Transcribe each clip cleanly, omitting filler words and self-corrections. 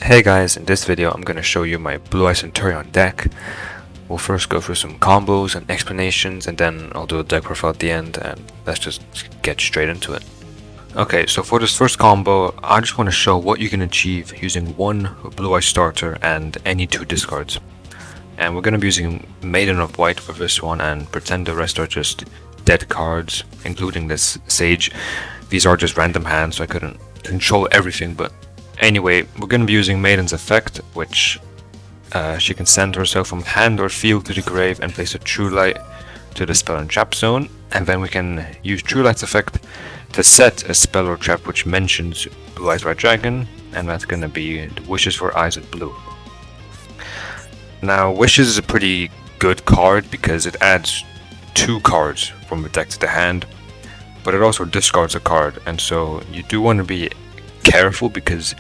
Hey guys, in this video I'm going to show you my Blue-Eyes Centurion deck. We'll first go through some combos and explanations, and then I'll do a deck profile at the end, and let's just get straight into it. Okay, so for this first combo, I just want to show what you can achieve using one Blue-Eyes starter and any two discards. And we're going to be using Maiden of White for this one, and pretend the rest are just dead cards, including this Sage. These are just random hands, so I couldn't control everything, but anyway, we're going to be using Maiden's effect, which she can send herself from hand or field to the grave and place a True Light to the spell and trap zone, and then we can use True Light's effect to set a spell or trap which mentions Blue-Eyes White Dragon, and that's going to be the Wishes for Eyes of Blue. Now, Wishes is a pretty good card because it adds 2 cards from the deck to the hand, but it also discards a card, and so you do want to be careful because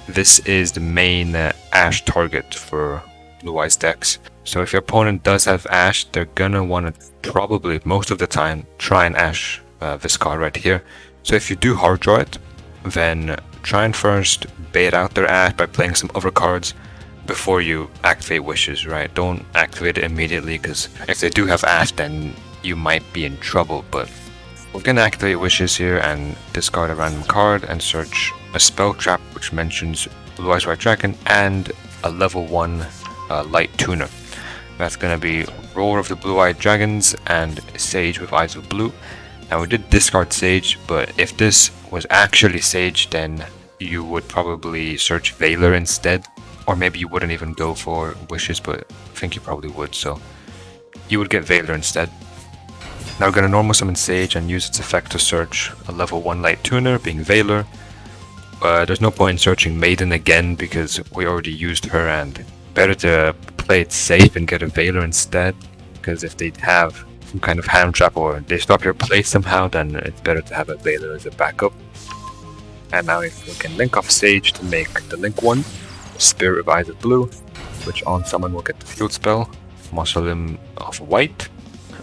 this is the main Ash target for Blue-Eyes decks. So if your opponent does have Ash, they're gonna want to probably, most of the time, try and Ash this card right here. So if you do hard draw it, then try and first bait out their Ash by playing some other cards before you activate Wishes, right? Don't activate it immediately, because if they do have Ash, then you might be in trouble. But we're gonna activate Wishes here and discard a random card and search a spell trap which mentions Blue-Eyes White Dragon and a level 1 light tuner. That's gonna be Roar of the Blue-Eyed Dragons and Sage with Eyes of Blue. Now we did discard Sage, but if this was actually Sage, then you would probably search Veiler instead, or maybe you wouldn't even go for Wishes, but I think you probably would, so you would get Veiler instead. Now we're going to normal summon Sage and use its effect to search a level 1 light tuner, being Veiler. There's no point in searching Maiden again because we already used her, and better to play it safe and get a Veiler instead, because if they have some kind of hand trap or they stop your play somehow, then it's better to have a Veiler as a backup. And now if we can link off Sage to make the link one, Spirit of Eyes of Blue, which on summon will get the field spell, Mausoleum of White.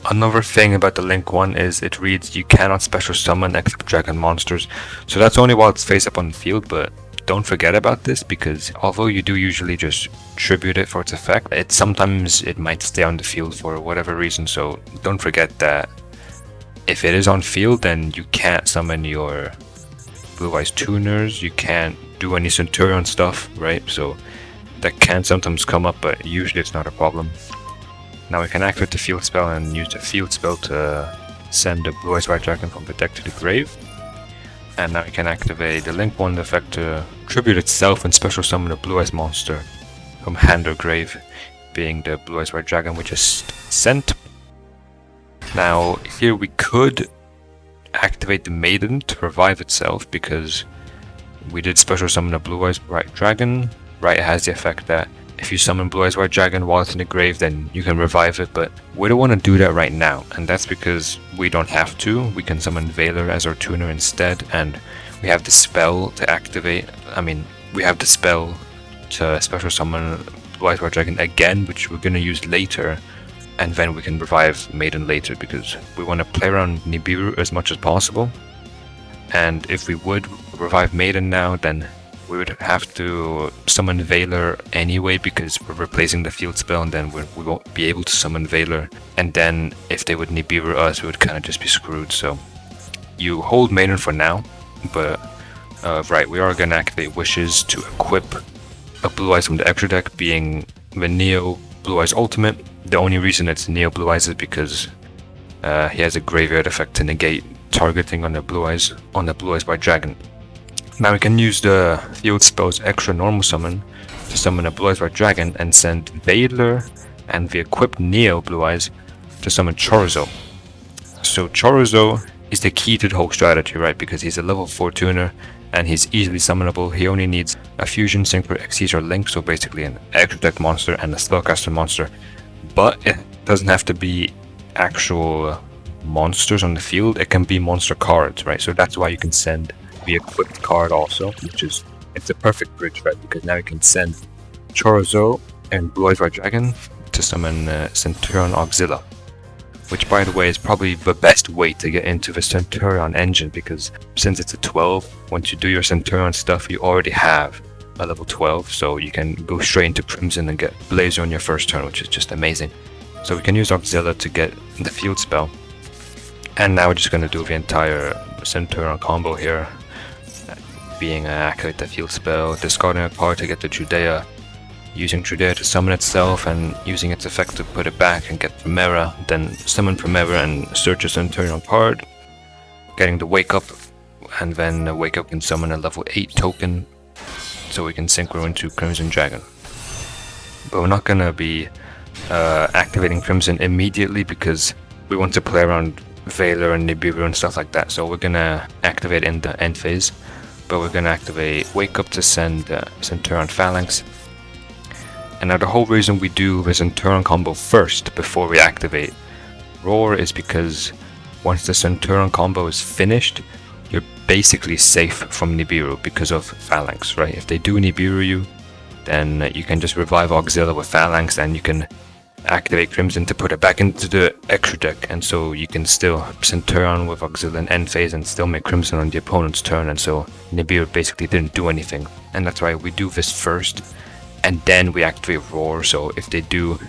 Another thing about the link one is it reads you cannot special summon except dragon monsters, so that's only while it's face up on the field, but don't forget about this because although you do usually just tribute it for its effect, sometimes it might stay on the field for whatever reason, so don't forget that if it is on field then you can't summon your Blue-Eyes tuners, you can't do any Centurion stuff, right? So that can sometimes come up, but usually it's not a problem. Now we can activate the field spell and use the field spell to send the Blue-Eyes White Dragon from the deck to the grave. And now we can activate the Link 1 effect to tribute itself and special summon a Blue-Eyes monster from hand or grave, being the Blue-Eyes White Dragon we just sent. Now here we could activate the Maiden to revive itself because we did special summon a Blue-Eyes White Dragon, right? It has the effect that if you summon Blue-Eyes White Dragon while it's in the grave, then you can revive it, but we don't want to do that right now, and that's because we don't have to. We can summon Veiler as our tuner instead, and we have the spell to activate. We have the spell to special summon Blue-Eyes White Dragon again, which we're going to use later, and then we can revive Maiden later, because we want to play around Nibiru as much as possible. And if we would revive Maiden now, then we would have to summon Veiler anyway because we're replacing the field spell, and then we won't be able to summon Veiler. And then if they would Nibiru us, we would kind of just be screwed. So you hold Maiden for now, but right, we are going to activate Wishes to equip a Blue-Eyes from the extra deck, being the Neo Blue-Eyes Ultimate. The only reason it's Neo Blue-Eyes is because he has a graveyard effect to negate targeting on the Blue-Eyes White Dragon. Now we can use the field spell's extra normal summon to summon a Blue-Eyes White Dragon and send Veiler and the equipped Neo Blue-Eyes to summon Chorizo. So Chorizo is the key to the whole strategy, right? Because he's a level 4 tuner and he's easily summonable. He only needs a Fusion, Synchro, Xyz, or Link, so basically an extra deck monster and a spellcaster monster. But it doesn't have to be actual monsters on the field, it can be monster cards, right? So that's why you can send the equipped card also, it's a perfect bridge, right? Because now you can send Chorizo and Blue-Eyes White Dragon to summon Centurion Auxilla, which by the way is probably the best way to get into the Centurion engine, because since it's a 12, once you do your Centurion stuff, you already have a level 12, so you can go straight into Crimson and get Blazer on your first turn, which is just amazing. So we can use Auxilia to get the field spell. And now we're just going to do the entire Centurion combo here, being activate the field spell, discarding a card to get the Judea, using Judea to summon itself, and using its effect to put it back and get Primera, then summon Primera and search a Centurion card, getting the Wake Up, and then Wake Up can summon a level 8 token, so we can synchro into Crimson Dragon. But we're not going to be activating Crimson immediately because we want to play around Veiler and Nibiru and stuff like that, so we're going to activate in the end phase. But we're going to activate Wake Up to send Centurion Phalanx. And now the whole reason we do the Centurion combo first before we activate Roar is because once the Centurion combo is finished, you're basically safe from Nibiru because of Phalanx, right? If they do Nibiru you, then you can just revive Auxilia with Phalanx and you can activate Crimson to put it back into the extra deck, and so you can still Centurion with Auxilia in end phase and still make Crimson on the opponent's turn, and so Nibiru basically didn't do anything. And that's why we do this first and then we activate Roar, so if they do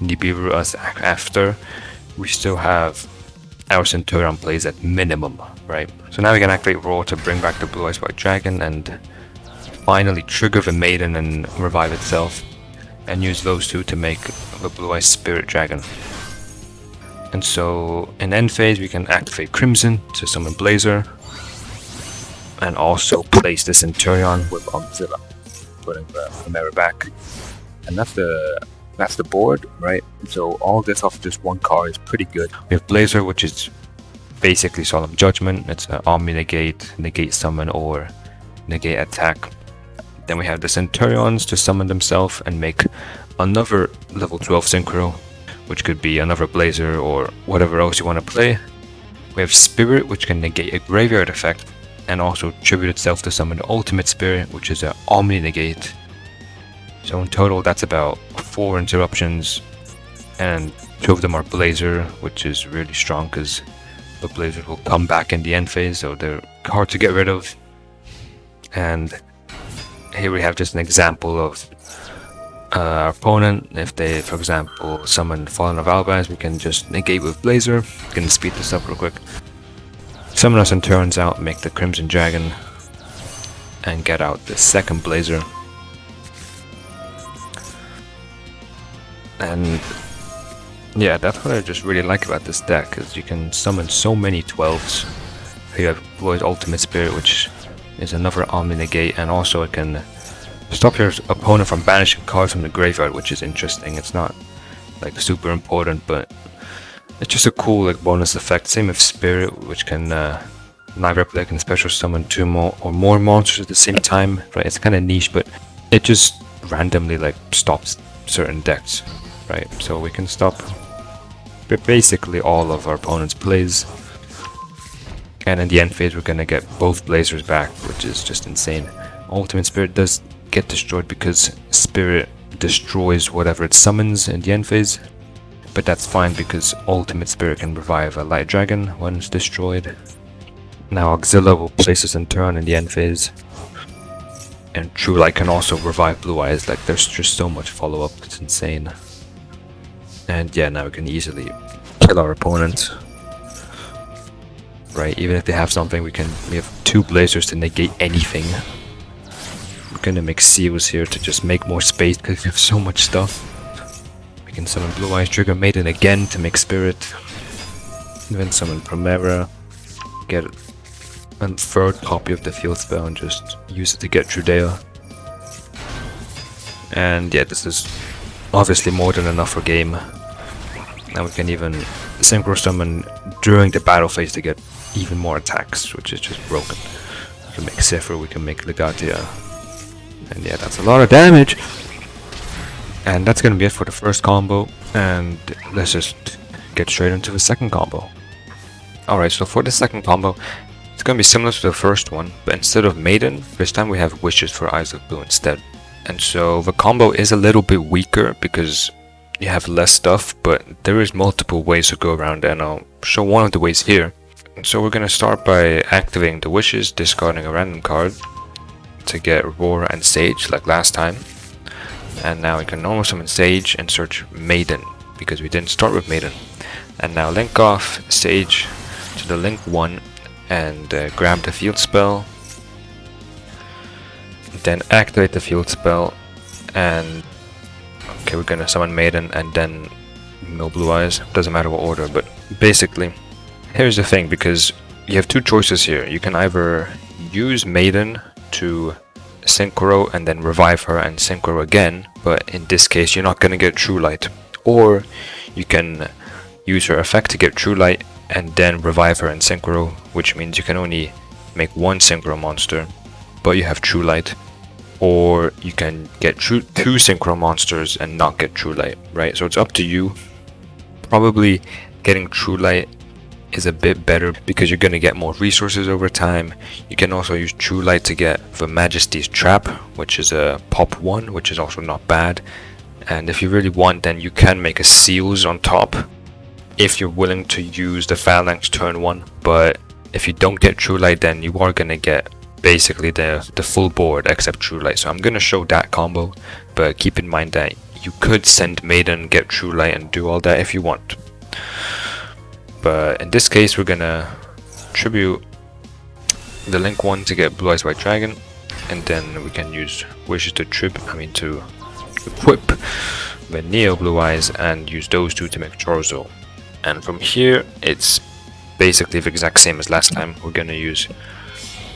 Nibiru us after, we still have our Centurion plays at minimum, right? So now we can activate Roar to bring back the Blue-Eyes White Dragon and finally trigger the Maiden and revive itself, and use those two to make the Blue-Eyes Spirit Dragon. And so in end phase we can activate Crimson to summon Blazer, and also place the Centurion with Auxilia, putting the Primera back. And that's the board, right? So all this off just one card is pretty good. We have Blazer, which is basically Solemn Judgment. It's an Omni negate summon, or negate attack. Then we have the Centurions to summon themselves and make another level 12 synchro, which could be another Blazer or whatever else you want to play. We have Spirit, which can negate a graveyard effect and also tribute itself to summon the Ultimate Spirit, which is an Omni negate. So in total that's about 4 interruptions, and 2 of them are Blazer, which is really strong because the Blazers will come back in the end phase, so they're hard to get rid of. And here we have just an example of our opponent. If they, for example, summon Fallen of Albaz, we can just negate with Blazer. We can speed this up real quick. Summon our Centurions out, make the Crimson Dragon, and get out the second Blazer. And yeah, that's what I just really like about this deck, is you can summon so many 12s. Here you have Blue-Eyes Ultimate Spirit, which is another Omni negate, and also it can stop your opponent from banishing cards from the graveyard, which is interesting. It's not like super important, but it's just a cool like bonus effect. Same with Spirit, which can neither player can special summon 2 or more monsters at the same time, right? It's kind of niche, but it just randomly like stops certain decks, right? So we can stop basically all of our opponent's plays. And in the end phase we're gonna get both Blazers back, which is just insane. Ultimate Spirit does get destroyed because Spirit destroys whatever it summons in the end phase, but that's fine because Ultimate Spirit can revive a Light Dragon when it's destroyed. Now Auxilia will place a Centurion in the end phase, and True Light can also revive Blue-Eyes. Like, there's just so much follow-up, it's insane. And yeah, now we can easily kill our opponent. Right, even if they have something, we have 2 Blazers to negate anything. We're gonna make Seals here to just make more space because we have so much stuff. We can summon Blue-Eyes, trigger Maiden again to make Spirit. Then summon Primera, get a 3rd copy of the field spell and just use it to get Judea. And yeah, this is obviously more than enough for game. Now we can even synchro summon during the battle phase to get even more attacks, which is just broken. We can make Zephyr, we can make Legatia, and yeah, that's a lot of damage. And that's gonna be it for the first combo, and let's just get straight into the second combo. Alright, so for the second combo, it's gonna be similar to the first one, but instead of Maiden, this time we have Wishes for Eyes of Blue instead. And so the combo is a little bit weaker because you have less stuff, but there is multiple ways to go around, and I'll show one of the ways here. So we're gonna start by activating the Wishes, discarding a random card, to get Roar and Sage like last time. And now we can normal summon Sage and search Maiden, because we didn't start with Maiden. And now link off Sage to the link 1 and grab the field spell. Then activate the field spell, and okay, we're gonna summon Maiden and then mill Blue-Eyes. Doesn't matter what order, but basically, here's the thing, because you have two choices here. You can either use Maiden to synchro and then revive her and synchro again, but in this case you're not gonna get True Light. Or you can use her effect to get True Light and then revive her and synchro, which means you can only make one synchro monster, but you have True Light. Or you can get two synchro monsters and not get True Light, right? So it's up to you. Probably getting True Light is a bit better because you're going to get more resources over time. You can also use True Light to get the Majesty's Trap, which is a pop 1, which is also not bad. And if you really want, then you can make a Seals on top if you're willing to use the Phalanx turn 1. But if you don't get True Light, then you are going to get basically the full board except True Light. So I'm going to show that combo, but keep in mind that you could send Maiden, get True Light and do all that if you want. But in this case we're going to tribute the link 1 to get Blue-Eyes White Dragon, and then we can use wishes to to equip the Neo Blue-Eyes and use those two to make Chorzo. And from here it's basically the exact same as last time. We're going to use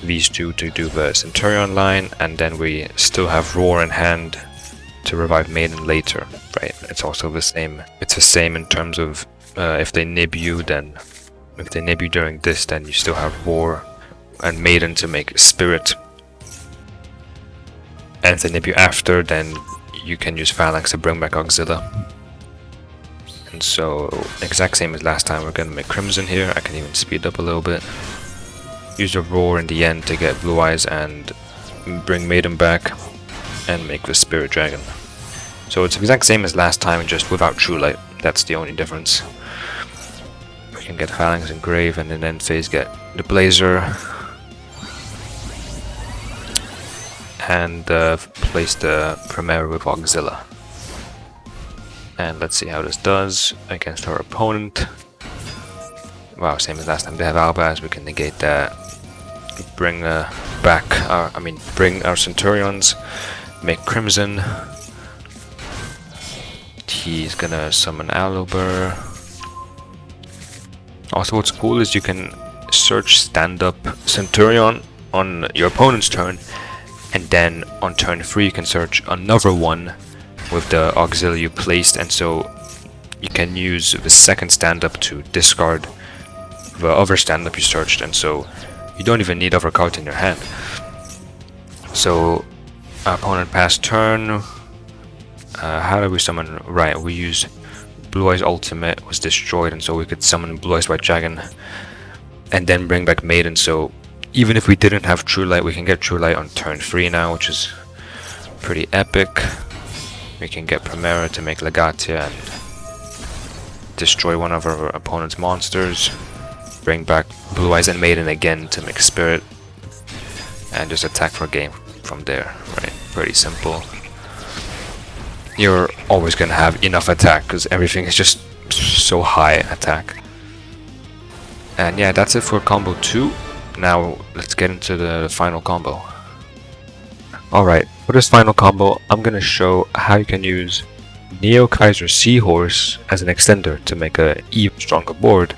these two to do the Centurion line, and then we still have Roar in hand to revive Maiden later, right? It's also the same. It's the same in terms of if they nib you, then if they nib you during this, then you still have Roar and Maiden to make Spirit. And if they nib you after, then you can use Phalanx to bring back Auxilia. And so, exact same as last time, we're gonna make Crimson here. I can even speed up a little bit. Use the Roar in the end to get Blue-Eyes and bring Maiden back and make the Spirit Dragon. So it's the exact same as last time, just without True Light. That's the only difference. We can get Phalanx and Grave, and in the end phase get the Blazer. And place the Primera with Auxilia. And let's see how this does against our opponent. Wow, same as last time. They have Albaz, we can negate that. Bring bring our Centurions, make Crimson. He's gonna summon Alubur. Also, what's cool is you can search stand-up Centurion on your opponent's turn, and then on turn 3 you can search another one with the Auxilia you placed, and so you can use the second stand-up to discard the other stand-up you searched, and so you don't even need other cards in your hand. So our opponent passed turn. How do we summon? Right, we use Blue-Eyes ultimate was destroyed, and so we could summon Blue-Eyes White Dragon and then bring back Maiden. So even if we didn't have True Light, we can get True Light on turn 3 now, which is pretty epic. We can get Primera to make Legatia and destroy one of our opponent's monsters. Bring back Blue-Eyes and Maiden again to make Spirit, and just attack for game from there, right? Pretty simple. You're always gonna have enough attack because everything is just so high attack. And yeah, that's it for combo 2. Now let's get into the final combo. Alright, for this final combo I'm gonna show how you can use Neo Kaiser Seahorse as an extender to make a even stronger board.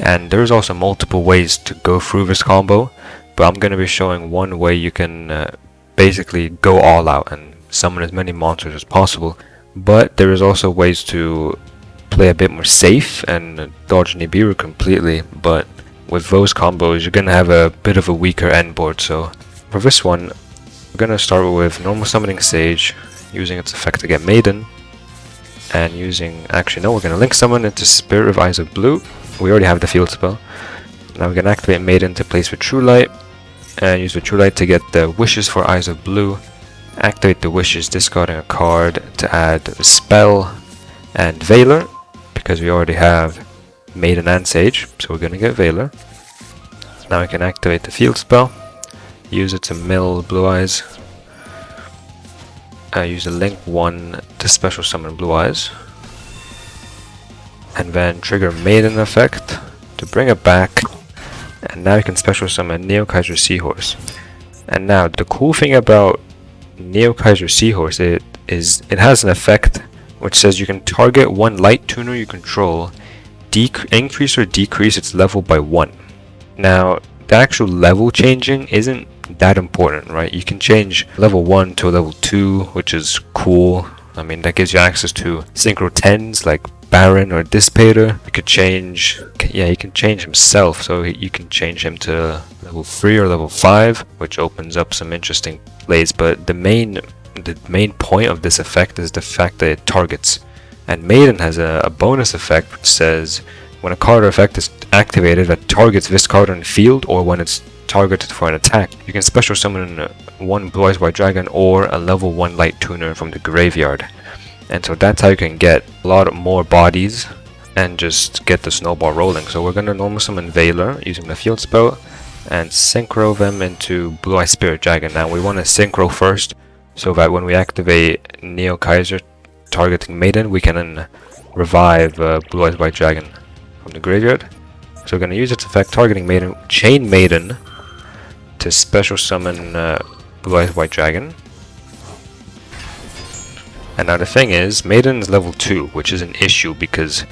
And there's also multiple ways to go through this combo, but I'm going to be showing one way you can basically go all out and summon as many monsters as possible. But there is also ways to play a bit more safe and dodge Nibiru completely, but with those combos you're going to have a bit of a weaker end board. So for this one we're going to start with normal summoning Sage, using its effect to get Maiden, and we're going to link summon into Spirit of Eyes of Blue. We already have the field spell. Now we can activate Maiden to place with True Light, and use the True Light to get the wishes for Eyes of Blue. Activate the wishes, discarding a card to add a spell and Veiler, because we already have Maiden and Sage, so we're gonna get Veiler. Now we can activate the field spell, use it to mill Blue-Eyes. Use a Link 1 to special summon Blue-Eyes. And then trigger Maiden effect to bring it back. And now you can special summon Kaiser Seahorse. And now the cool thing about Kaiser Seahorse it has an effect which says you can target one light tuner you control, increase or decrease its level by 1. Now the actual level changing isn't that important, right? You can change level 1 to level 2, which is cool. I mean, that gives you access to synchro 10s like Baron or Dissipator. You could change, yeah, he can change himself, so you can change him to level 3 or level 5, which opens up some interesting plays. But the main point of this effect is the fact that it targets. And Maiden has a bonus effect which says when a card or effect is activated that targets this card on the field, or when it's targeted for an attack, you can special summon one Blue-Eyes White Dragon or a level 1 light tuner from the graveyard. And so that's how you can get a lot more bodies and just get the snowball rolling. So we're going to normal summon Veiler using the field spell and synchro them into Blue-Eyes Spirit Dragon. Now we want to synchro first so that when we activate Kaiser targeting Maiden, we can then revive Blue-Eyes White Dragon from the graveyard. So we're going to use its effect targeting Maiden, chain Maiden to special summon Blue-Eyes White Dragon. And now the thing is, Maiden is level 2, which is an issue because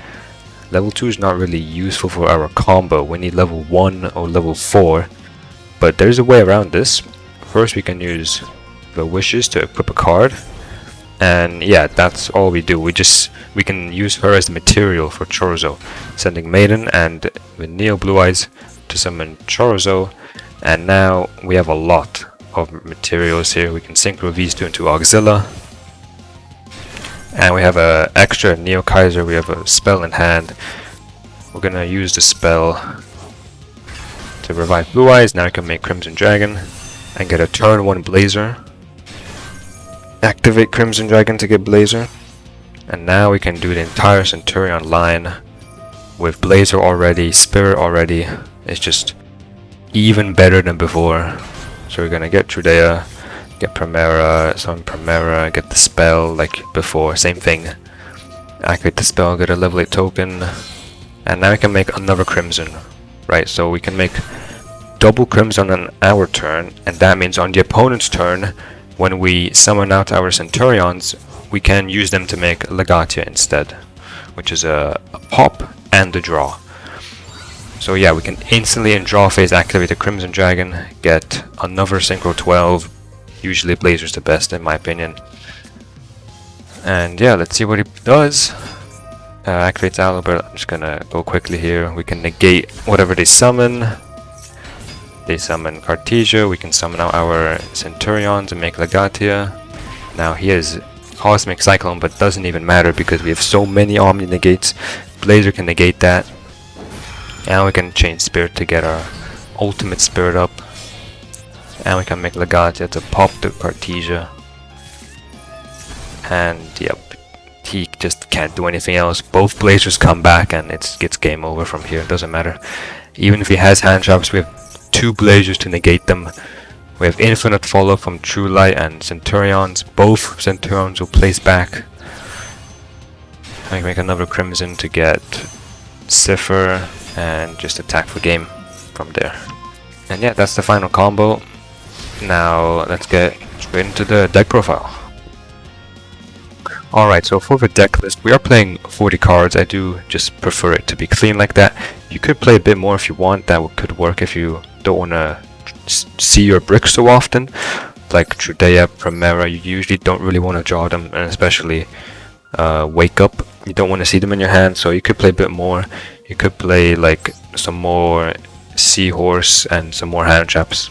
level 2 is not really useful for our combo. We need level 1 or level 4, but there's a way around this. First we can use the wishes to equip a card, and yeah, that's all we do. We can use her as the material for Chorizo, sending Maiden and with Blue-Eyes to summon Chorizo, and now we have a lot of materials here. We can synchro these two into Auxilla. And we have a extra Kaiser, we have a spell in hand. We're gonna use the spell to revive Blue-Eyes. Now I can make Crimson Dragon and get a turn 1 Blazer. Activate Crimson Dragon to get Blazer. And now we can do the entire Centurion line with Blazer already, Spirit already. It's just even better than before. So we're gonna get Trudea, get Primera, summon Primera, get the spell like before, same thing. Activate the spell, get a level 8 token, and now we can make another Crimson, right? So we can make double Crimson on our turn, and that means on the opponent's turn, when we summon out our Centurions, we can use them to make Legatia instead, which is a pop and a draw. So yeah, we can instantly in draw phase activate the Crimson Dragon, get another Synchro 12. Usually Blazer's the best in my opinion. And yeah, let's see what he does. Activates Albert. I'm just gonna go quickly here. We can negate whatever they summon. They summon Cartesia. We can summon out our Centurions and make Legatia. Now he has Cosmic Cyclone, but doesn't even matter because we have so many Omni negates. Blazer can negate that. And we can change Spirit to get our ultimate Spirit up. And we can make Legatia to pop the Cartesia. And yep, he just can't do anything else. Both Blazers come back and it's game over from here. It doesn't matter. Even if he has hand traps, we have 2 Blazers to negate them. We have infinite follow from True Light and Centurions. Both Centurions will place back. I can make another Crimson to get Cipher and just attack for game from there. And yeah, that's the final combo. Now let's get straight into the deck profile. Alright, so for the deck list, we are playing 40 cards. I do just prefer it to be clean like that. You could play a bit more if you want. That could work if you don't want to see your bricks so often. Like Trudea, Primera, you usually don't really want to draw them, and especially Wake Up. You don't want to see them in your hand, so you could play a bit more. You could play like some more Seahorse and some more hand traps.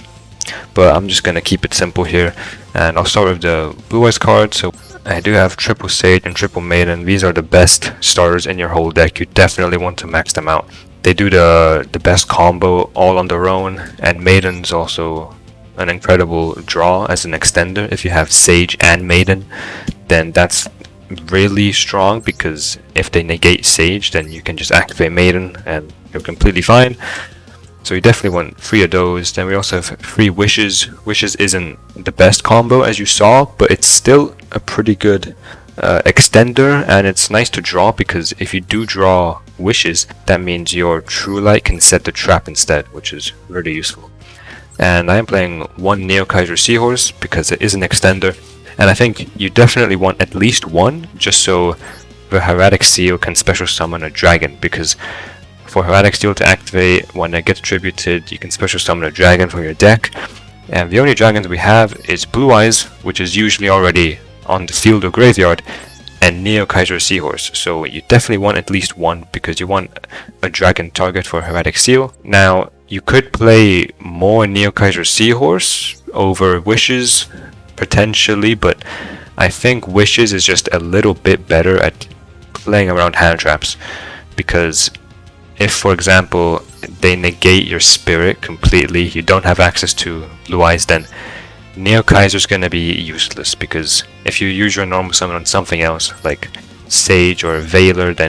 But I'm just gonna keep it simple here, and I'll start with the Blue-Eyes card. So I do have triple Sage and triple Maiden. These are the best starters in your whole deck. You definitely want to max them out. They do the best combo all on their own, and Maiden's also an incredible draw as an extender. If you have Sage and Maiden, then that's really strong, because if they negate Sage, then you can just activate Maiden and you're completely fine. So you definitely want 3 of those. Then we also have 3 wishes. Wishes isn't the best combo as you saw, but it's still a pretty good extender, and it's nice to draw because if you do draw wishes, that means your True Light can set the trap instead, which is really useful. And I am playing 1 Neo Kaiser Seahorse because it is an extender, and I think you definitely want at least 1 just so the Hieratic Seal can special summon a dragon, because for Hieratic Seal to activate, when it gets tributed, you can special summon a dragon from your deck. And the only dragons we have is Blue-Eyes, which is usually already on the field or graveyard, and Neo Kaiser Seahorse. So you definitely want at least 1 because you want a dragon target for Hieratic Seal. Now, you could play more Neo Kaiser Seahorse over Wishes, potentially, but I think Wishes is just a little bit better at playing around hand traps, because if, for example, they negate your spirit completely, you don't have access to Blue Eyes, then Neo Kaiser is going to be useless, because if you use your normal summon on something else, like Sage or Veiler,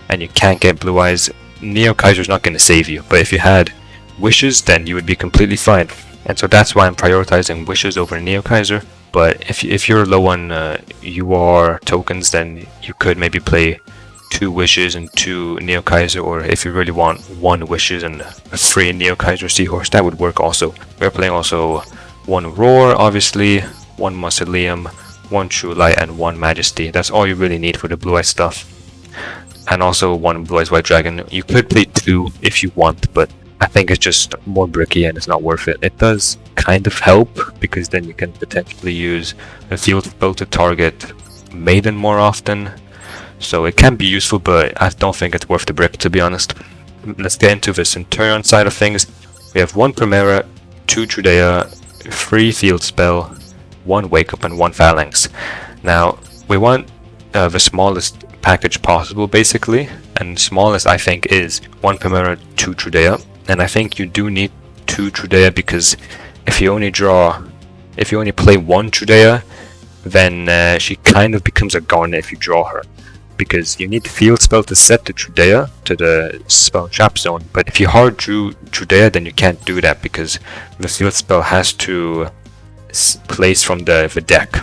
and you can't get Blue Eyes, Neo Kaiser is not going to save you. But if you had Wishes, then you would be completely fine. And so that's why I'm prioritizing Wishes over Neo Kaiser. But if you're low on UR tokens, then you could maybe play 2 Wishes and 2 Neo Kaiser, or if you really want 1 Wishes and a 3 Neo Kaiser Seahorse, that would work also. We're playing also 1 Roar, obviously, 1 Mausoleum, 1 True Light, and 1 Majesty. That's all you really need for the Blue Eye stuff. And also 1 Blue Eyes White Dragon. You could play 2 if you want, but I think it's just more bricky and it's not worth it. It does kind of help, because then you can potentially use a field spell to target Maiden more often. So it can be useful, but I don't think it's worth the brick, to be honest. Let's get into the Centurion side of things. We have 1 Primera, 2 Trudea, 3 Field Spell, 1 Wake Up, and 1 Phalanx. Now, we want the smallest package possible, basically. And smallest, I think, is 1 Primera, 2 Trudea. And I think you do need 2 Trudea, because if you only play 1 Trudea, then she kind of becomes a Garnet if you draw her, because you need the Field Spell to set the Trudea to the spell trap zone. But if you hard drew Trudea, then you can't do that, because the Field Spell has to place from the deck.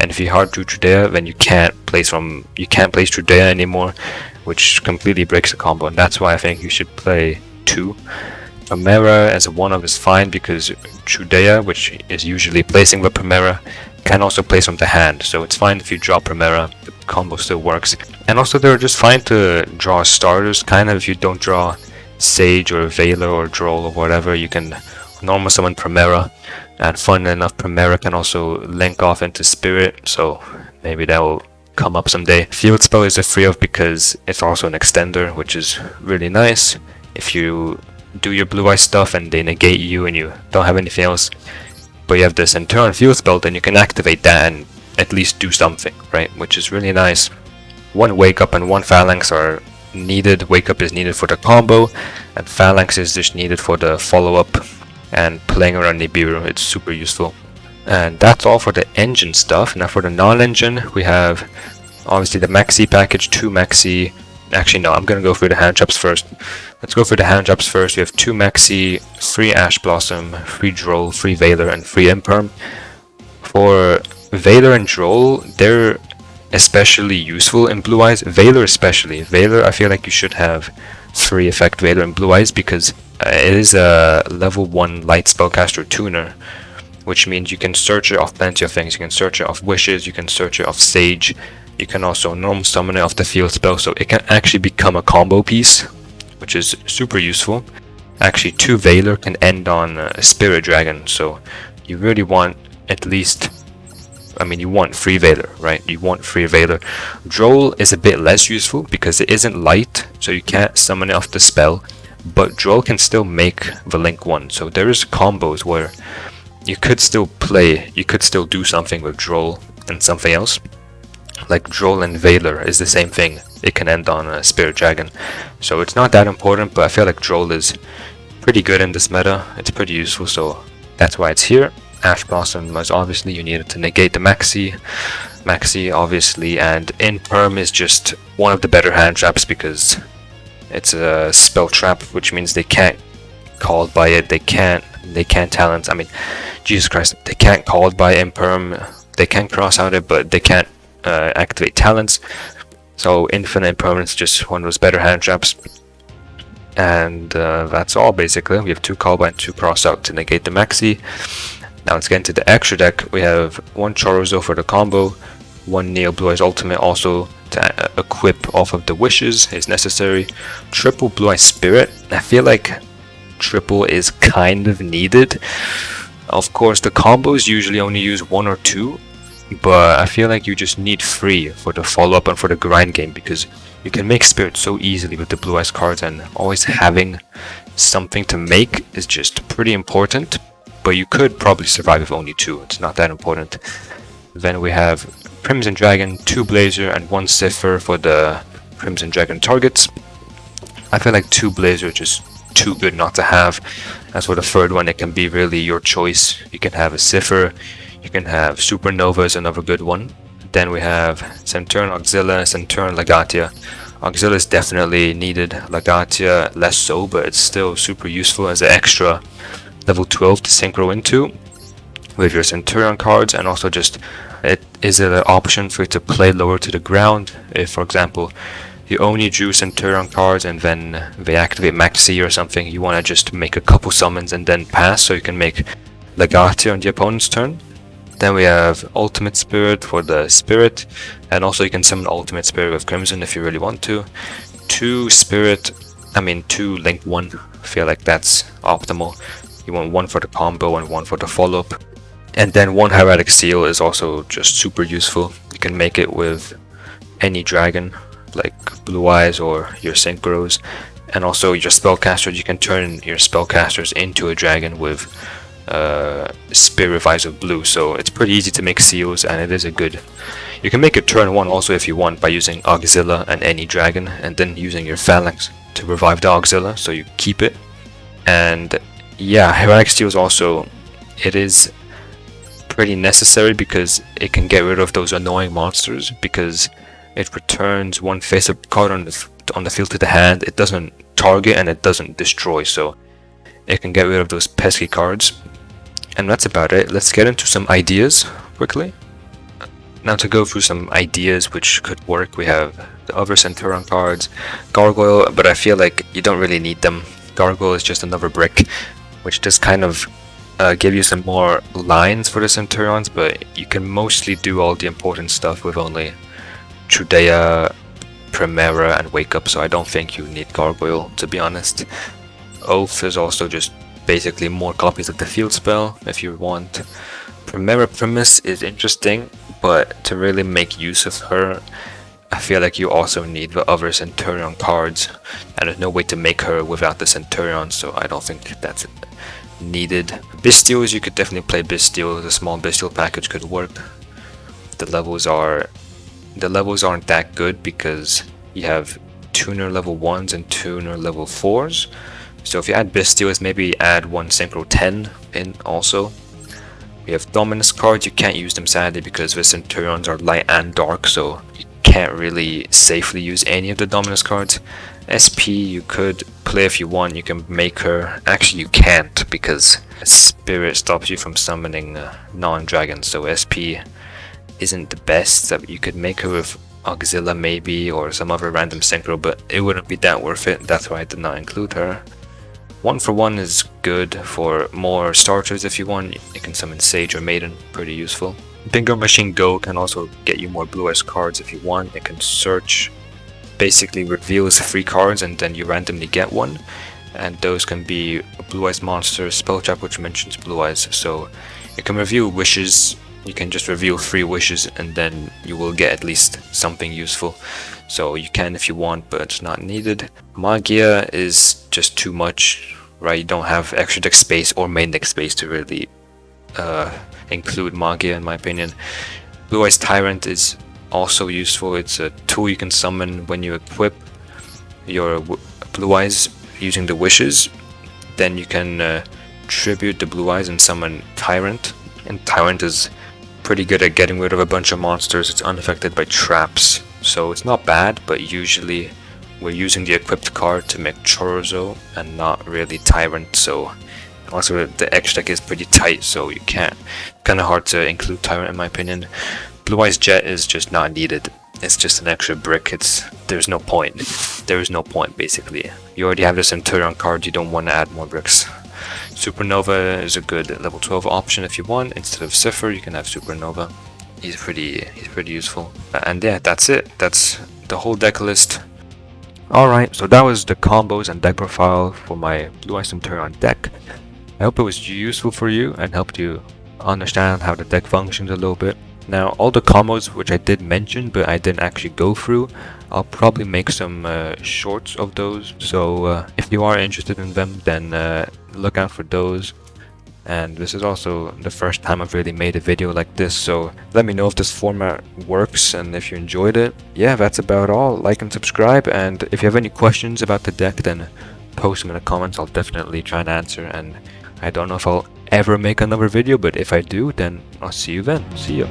And if you hard drew Trudea, then you can't place Trudea anymore, which completely breaks the combo. And that's why I think you should play 2. Primera as a 1-of is fine, because Trudea, which is usually placing the Primera, can also place from the hand, so it's fine if you draw Primera, the combo still works. And also they're just fine to draw starters, kind of. If you don't draw Sage or Veiler or Droll or whatever, you can normal summon Primera, and fun enough, Primera can also link off into Spirit, so maybe that will come up someday. Field Spell is a 3-of because it's also an extender, which is really nice. If you do your Blue Eye stuff and they negate you and you don't have anything else, but you have the Centurion Field Spell, then you can activate that and at least do something, right? Which is really nice. 1 Wake Up and 1 Phalanx are needed. Wake Up is needed for the combo, and Phalanx is just needed for the follow-up and playing around Nibiru. It's super useful. And that's all for the engine stuff. Now for the non-engine, we have obviously the Maxi package, 2 Maxi. Actually, no, I'm gonna go through the hand traps first. Let's go through the hand traps first. We have 2 Maxi, 3 Ash Blossom, 3 Droll, 3 Veiler, and 3 Imperm. For Veiler and Droll, they're especially useful in Blue Eyes. Veiler especially. Veiler, I feel like you should have 3 effect Veiler in Blue Eyes, because it is a level 1 light spellcaster tuner, which means you can search it off plenty of things. You can search it off Wishes, you can search it off Sage, you can also normal summon it off the field spell, so it can actually become a combo piece, which is super useful. Actually, 2 Veiler can end on a Spirit Dragon, so you really want at least, you want 3 Veiler, right? You want 3 Veiler. Droll is a bit less useful because it isn't light, so you can't summon it off the spell, but Droll can still make the Link 1, so there is combos where you could still do something with Droll and something else. Like Droll and Veiler is the same thing. It can end on a Spirit Dragon. So it's not that important, but I feel like Droll is pretty good in this meta. It's pretty useful, so that's why it's here. Ash Blossom was obviously you needed to negate the Maxi obviously, and Imperm is just one of the better hand traps because it's a spell trap, which means they can't called by it. They can't talent. I mean, Jesus Christ, they can't called by imperm. They can cross out it, but they can't activate talents. So infinite impermanence, just one of those better hand traps. And that's all basically. We have 2 call by and 2 cross out to negate the maxi. Now let's get into the extra deck. We have 1 Chorizo for the combo, 1 Neo Blue-Eyes Ultimate also to equip off of the wishes is necessary. Triple Blue-Eyes Spirit. I feel like triple is kind of needed. Of course, the combos usually only use 1 or 2, but I feel like you just need 3 for the follow-up and for the grind game, because you can make Spirit so easily with the Blue-Eyes cards, and always having something to make is just pretty important. But you could probably survive with only 2, it's not that important. Then we have Crimson Dragon, 2 Blazer, and 1 Cipher for the Crimson Dragon targets. I feel like 2 Blazer just too good not to have. As for the third one, it can be really your choice. You can have a Cipher, you can have Supernova is another good one. Then we have Centurion Auxilia, Centurion Legatia. Auxilia is definitely needed, Legatia less so, but it's still super useful as an extra level 12 to synchro into with your Centurion cards, and also just it is an option for you to play lower to the ground. If, for example, you only drew Centurion cards and then they activate Maxi or something, you want to just make a couple summons and then pass, so you can make Legatia on the opponent's turn. Then we have Ultimate Spirit for the Spirit, and also you can summon Ultimate Spirit with Crimson if you really want to. 2 Link 1, I feel like that's optimal. You want 1 for the combo and 1 for the follow-up. And then 1 Hieratic Seal is also just super useful. You can make it with any dragon, like Blue-Eyes or your Synchros. And also your Spellcasters, you can turn your Spellcasters into a dragon with Spirit Revives of Blue. So it's pretty easy to make seals, and it is a good... You can make it turn 1 also if you want by using Auxilia and any dragon, and then using your Phalanx to revive the Auxilia, so you keep it. And yeah, Hieratic Seal is also... It is pretty necessary because it can get rid of those annoying monsters, because it returns 1 face-up card on the field to the hand. It doesn't target and it doesn't destroy, so it can get rid of those pesky cards. And that's about it. Let's get into some ideas quickly. Now to go through some ideas which could work, we have the other Centurion cards, Gargoyle, but I feel like you don't really need them. Gargoyle is just another brick, which just kind of give you some more lines for the Centurions, but you can mostly do all the important stuff with only Trudea, Primera, and Wake Up, so I don't think you need Gargoyle, to be honest. Oath is also just basically more copies of the field spell if you want. Primera Primus is interesting, but to really make use of her, I feel like you also need the other Centurion cards, and there's no way to make her without the Centurion, so I don't think that's needed. Bestials, you could definitely play Bestial. The small Bestial package could work. The levels aren't that good because you have tuner level 1s and tuner level 4s. So if you add Bestials, maybe add 1 Synchro 10 in also. We have Dominus cards. You can't use them sadly because the Centurions are light and dark, so you can't really safely use any of the Dominus cards. SP you could play if you want. You can make her. Actually you can't because Spirit stops you from summoning non-dragons, so SP isn't the best. You could make her with Auxilia maybe or some other random synchro, but it wouldn't be that worth it. That's why I did not include her. 1 for 1 is good for more starters if you want. You can summon Sage or Maiden, pretty useful. Bingo Machine Go can also get you more Blue-Eyes cards if you want. It can search, basically reveals 3 cards and then you randomly get 1. And those can be Blue-Eyes monsters, spell trap which mentions Blue-Eyes. So you can reveal wishes. You can just reveal 3 wishes and then you will get at least something useful. So you can if you want, but it's not needed. Magia is just too much, right? You don't have extra deck space or main deck space to really include Magia in my opinion. Blue-Eyes Tyrant is also useful. It's a tool you can summon when you equip your Blue-Eyes using the wishes. Then you can tribute the Blue-Eyes and summon Tyrant. And Tyrant is pretty good at getting rid of a bunch of monsters. It's unaffected by traps, so it's not bad, but usually we're using the equipped card to make Chorizo and not really Tyrant, so also the X deck is pretty tight, so you can't, kind of hard to include Tyrant in my opinion. Blue-Eyes Jet is just not needed. It's just an extra brick. There's no point. There is no point basically. You already have the Centurion card, you don't want to add more bricks. Supernova is a good level 12 option if you want. Instead of Cipher, you can have Supernova. He's pretty useful. And yeah, that's it. That's the whole deck list. Alright, so that was the combos and deck profile for my Blue-Eyes Centurion deck. I hope it was useful for you and helped you understand how the deck functions a little bit. Now, all the combos which I did mention but I didn't actually go through, I'll probably make some shorts of those. So if you are interested in them, then look out for those. And this is also the first time I've really made a video like this, so let me know if this format works and if you enjoyed it. Yeah, that's about all. Like and subscribe, and if you have any questions about the deck, then post them in the comments. I'll definitely try and answer, and I don't know if I'll ever make another video, but if I do, then I'll see you then. See ya.